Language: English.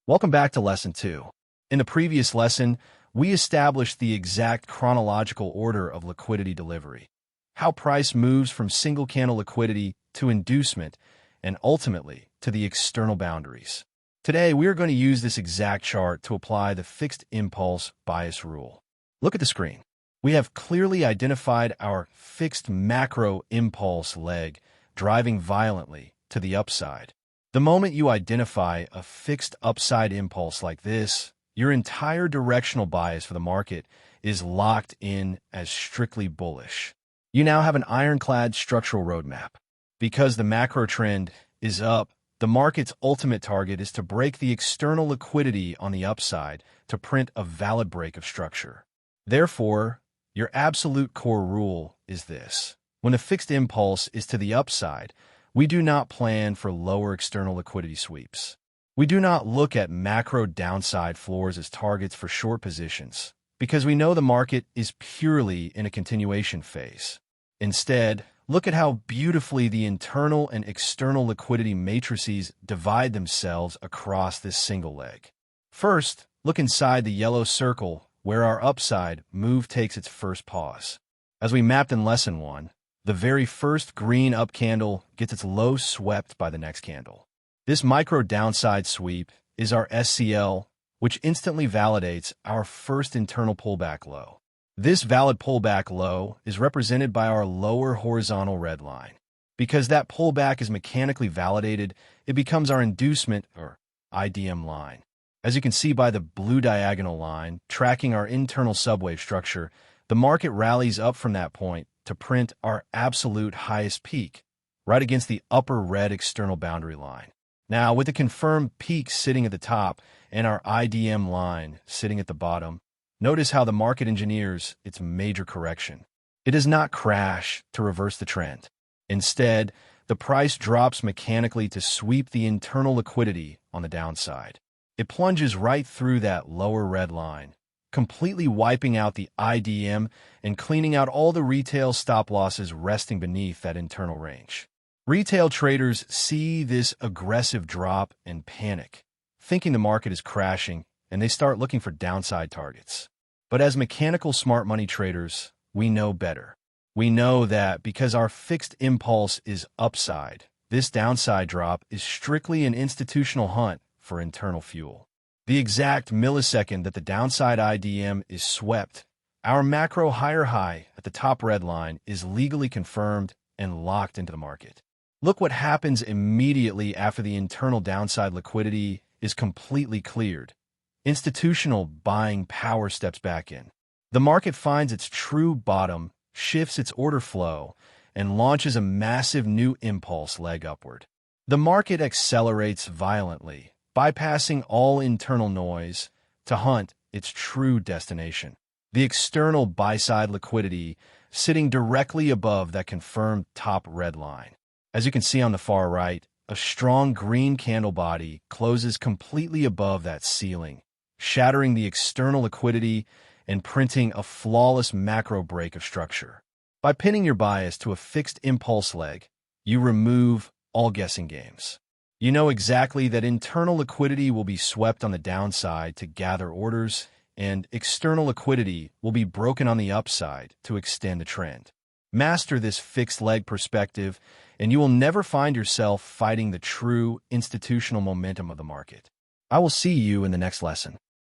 Welcome back to Lesson 2. In the previous lesson, we established the exact chronological order of liquidity delivery, how price moves from single candle liquidity to inducement, and ultimately to the external boundaries. Today, we are going to use this exact chart to apply the fixed impulse bias rule. Look at the screen. We have clearly identified our fixed macro impulse leg driving violently to the upside. The moment you identify a fixed upside impulse like this, your entire directional bias for the market is locked in as strictly bullish. You now have an ironclad structural roadmap. Because the macro trend is up, the market's ultimate target is to break the external liquidity on the upside to print a valid break of structure. Therefore, your absolute core rule is this. When the fixed impulse is to the upside, we do not plan for lower external liquidity sweeps. We do not look at macro downside floors as targets for short positions, because we know the market is purely in a continuation phase. Instead, look at how beautifully the internal and external liquidity matrices divide themselves across this single leg. First, look inside the yellow circle where our upside move takes its first pause. As we mapped in Lesson 1, the very first green up candle gets its low swept by the next candle. This micro downside sweep is our SCL, which instantly validates our first internal pullback low. This valid pullback low is represented by our lower horizontal red line. Because that pullback is mechanically validated, it becomes our inducement or IDM line. As you can see by the blue diagonal line tracking our internal subwave structure, the market rallies up from that point to print our absolute highest peak, right against the upper red external boundary line. Now, with the confirmed peak sitting at the top and our IDM line sitting at the bottom, notice how the market engineers its major correction. It does not crash to reverse the trend. Instead, the price drops mechanically to sweep the internal liquidity on the downside. It plunges right through that lower red line, completely wiping out the IDM and cleaning out all the retail stop losses resting beneath that internal range. Retail traders see this aggressive drop and panic, thinking the market is crashing, and they start looking for downside targets. But as mechanical smart money traders, we know better. We know that because our fixed impulse is upside, this downside drop is strictly an institutional hunt for internal fuel. The exact millisecond that the downside IDM is swept, our macro higher high at the top red line is legally confirmed and locked into the market. Look what happens immediately after the internal downside liquidity is completely cleared. Institutional buying power steps back in. The market finds its true bottom, shifts its order flow, and launches a massive new impulse leg upward. The market accelerates violently, bypassing all internal noise to hunt its true destination. The external buy-side liquidity sitting directly above that confirmed top red line. As you can see on the far right, a strong green candle body closes completely above that ceiling, shattering the external liquidity and printing a flawless macro break of structure. By pinning your bias to a fixed impulse leg, you remove all guessing games. You know exactly that internal liquidity will be swept on the downside to gather orders, and external liquidity will be broken on the upside to extend the trend. Master this fixed leg perspective, and you will never find yourself fighting the true institutional momentum of the market. I will see you in the next lesson.